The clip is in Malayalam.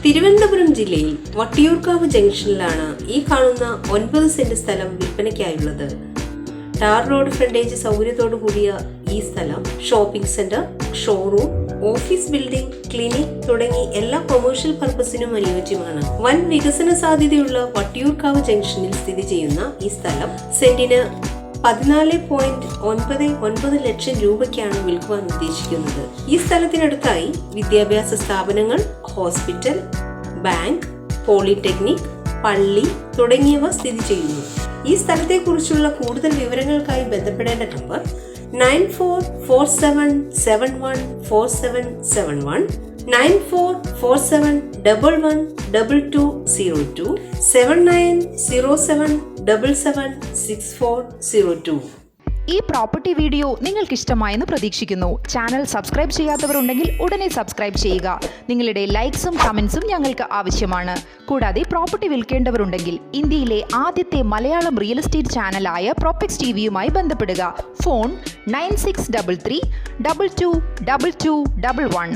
തിരുവനന്തപുരം ജില്ലയിൽ വട്ടിയൂർക്കാവ് ജംഗ്ഷനിലാണ് ഈ കാണുന്ന 9 സെന്റ് സ്ഥലം വിൽപ്പനയ്ക്കായുള്ളത്. ടാർ റോഡ് ഫ്രണ്ടേജ് സൗകര്യത്തോടു കൂടിയ ഈ സ്ഥലം shopping centre, showroom, office building, clinic തുടങ്ങി എല്ലാ കൊമേഴ്ഷ്യൽ പർപ്പസിനും അനുയോജ്യമാണ്. വൻ വികസന സാധ്യതയുള്ള വട്ടിയൂർക്കാവ് ജംഗ്ഷനിൽ സ്ഥിതി ചെയ്യുന്ന ഈ സ്ഥലം സെന്റിന് 14.99 ലക്ഷം രൂപയ്ക്കാണ് വിൽക്കുവാൻ ഉദ്ദേശിക്കുന്നത്. ഈ സ്ഥലത്തിനടുത്തായി വിദ്യാഭ്യാസ സ്ഥാപനങ്ങൾ, ഹോസ്പിറ്റൽ, ബാങ്ക്, പോളിടെക്നിക്, പള്ളി തുടങ്ങിയവ സ്ഥിതി ചെയ്യുന്നു. ഈ സ്ഥലത്തെക്കുറിച്ചുള്ള കൂടുതൽ വിവരങ്ങൾക്കായി ബന്ധപ്പെടേണ്ട നമ്പർ 9447714771, 9447112202, 7907776402. ഈ പ്രോപ്പർട്ടി വീഡിയോ നിങ്ങൾക്ക് ഇഷ്ടമായെന്ന് പ്രതീക്ഷിക്കുന്നു. ചാനൽ സബ്സ്ക്രൈബ് ചെയ്യാത്തവരുണ്ടെങ്കിൽ ഉടനെ സബ്സ്ക്രൈബ് ചെയ്യുക. നിങ്ങളുടെ ലൈക്സും കമൻസും ഞങ്ങൾക്ക് ആവശ്യമാണ്. കൂടാതെ പ്രോപ്പർട്ടി വിൽക്കേണ്ടവരുണ്ടെങ്കിൽ ഇന്ത്യയിലെ ആദ്യത്തെ മലയാളം റിയൽ എസ്റ്റേറ്റ് ചാനലായ പ്രോപെക്സ് ടിവിയുമായി ബന്ധപ്പെടുക. ഫോൺ 9633 222211.